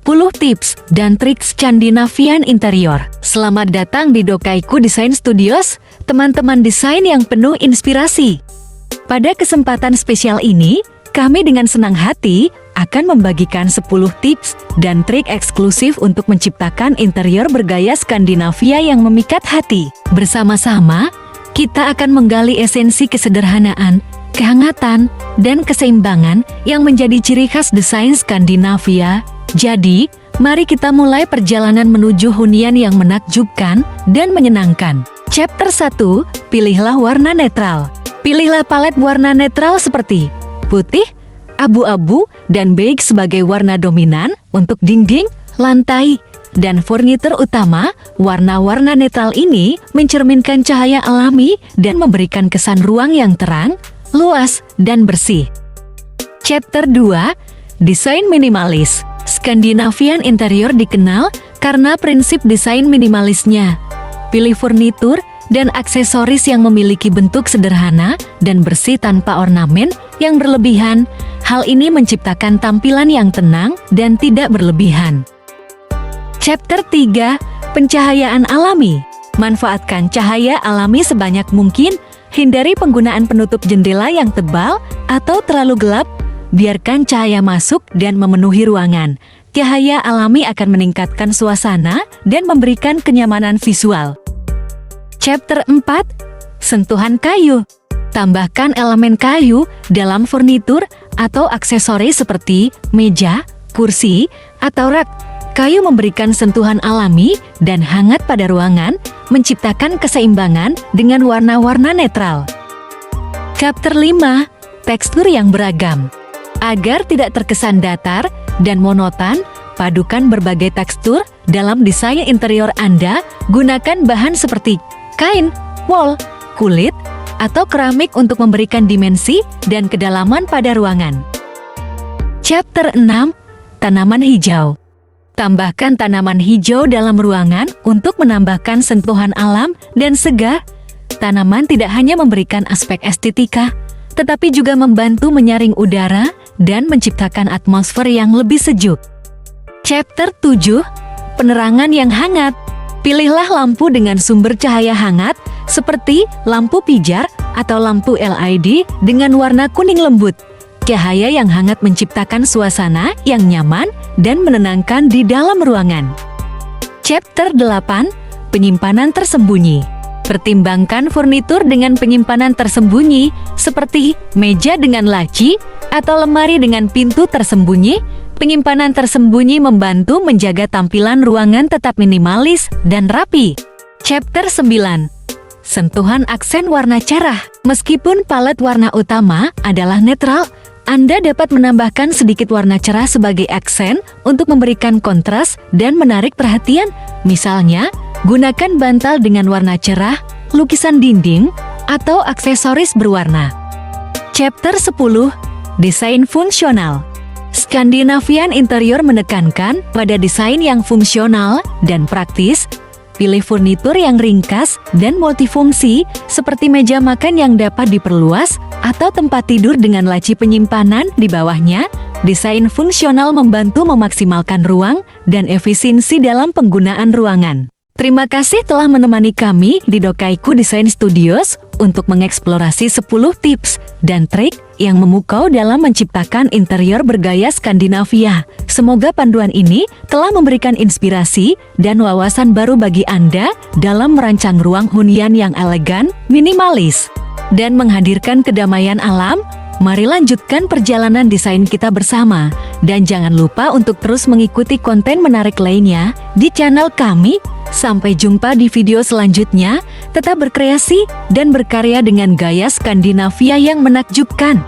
10 tips dan trik Skandinavian interior. Selamat datang di Dokaiku Design Studios, teman-teman desain yang penuh inspirasi. Pada kesempatan spesial ini, kami dengan senang hati akan membagikan 10 tips dan trik eksklusif untuk menciptakan interior bergaya Skandinavia yang memikat hati. Bersama-sama, kita akan menggali esensi kesederhanaan, kehangatan, dan keseimbangan yang menjadi ciri khas desain Skandinavia. Jadi, mari kita mulai perjalanan menuju hunian yang menakjubkan dan menyenangkan. Chapter 1, pilihlah warna netral. Pilihlah palet warna netral seperti putih, abu-abu, dan beige sebagai warna dominan untuk dinding, lantai, dan furnitur utama. Warna-warna netral ini mencerminkan cahaya alami dan memberikan kesan ruang yang terang, luas, dan bersih. Chapter 2, desain minimalis. Skandinavian interior dikenal karena prinsip desain minimalisnya. Pilih furnitur dan aksesoris yang memiliki bentuk sederhana dan bersih tanpa ornamen yang berlebihan. Hal ini menciptakan tampilan yang tenang dan tidak berlebihan. Chapter 3, pencahayaan alami. Manfaatkan cahaya alami sebanyak mungkin. Hindari penggunaan penutup jendela yang tebal atau terlalu gelap. Biarkan cahaya masuk dan memenuhi ruangan. Cahaya alami akan meningkatkan suasana dan memberikan kenyamanan visual. Chapter 4, sentuhan kayu. Tambahkan elemen kayu dalam furnitur atau aksesoris seperti meja, kursi, atau rak. Kayu memberikan sentuhan alami dan hangat pada ruangan, menciptakan keseimbangan dengan warna-warna netral. Chapter 5, tekstur yang beragam. Agar tidak terkesan datar dan monoton, padukan berbagai tekstur dalam desain interior Anda. Gunakan bahan seperti kain, wol, kulit, atau keramik untuk memberikan dimensi dan kedalaman pada ruangan. Chapter 6, tanaman hijau. Tambahkan tanaman hijau dalam ruangan untuk menambahkan sentuhan alam dan segar. Tanaman tidak hanya memberikan aspek estetika, tetapi juga membantu menyaring udara dan menciptakan atmosfer yang lebih sejuk. Chapter 7, penerangan yang hangat. Pilihlah lampu dengan sumber cahaya hangat seperti lampu pijar atau lampu LED dengan warna kuning lembut. Cahaya yang hangat menciptakan suasana yang nyaman dan menenangkan di dalam ruangan. Chapter 8, penyimpanan tersembunyi. Pertimbangkan furnitur dengan penyimpanan tersembunyi seperti meja dengan laci atau lemari dengan pintu tersembunyi. Penyimpanan tersembunyi membantu menjaga tampilan ruangan tetap minimalis dan rapi. Chapter 9, sentuhan aksen warna cerah. Meskipun palet warna utama adalah netral, Anda dapat menambahkan sedikit warna cerah sebagai aksen untuk memberikan kontras dan menarik perhatian. Misalnya, gunakan bantal dengan warna cerah, lukisan dinding, atau aksesoris berwarna. Chapter 10, desain fungsional. Skandinavian interior menekankan pada desain yang fungsional dan praktis. Pilih furnitur yang ringkas dan multifungsi seperti meja makan yang dapat diperluas atau tempat tidur dengan laci penyimpanan di bawahnya. Desain fungsional membantu memaksimalkan ruang dan efisiensi dalam penggunaan ruangan. Terima kasih telah menemani kami di Dokaiku Design Studios untuk mengeksplorasi 10 tips dan trik yang memukau dalam menciptakan interior bergaya Skandinavia. Semoga panduan ini telah memberikan inspirasi dan wawasan baru bagi Anda dalam merancang ruang hunian yang elegan, minimalis, dan menghadirkan kedamaian alam. Mari lanjutkan perjalanan desain kita bersama. Dan jangan lupa untuk terus mengikuti konten menarik lainnya di channel kami. Sampai jumpa di video selanjutnya. Tetap berkreasi dan berkarya dengan gaya Skandinavia yang menakjubkan.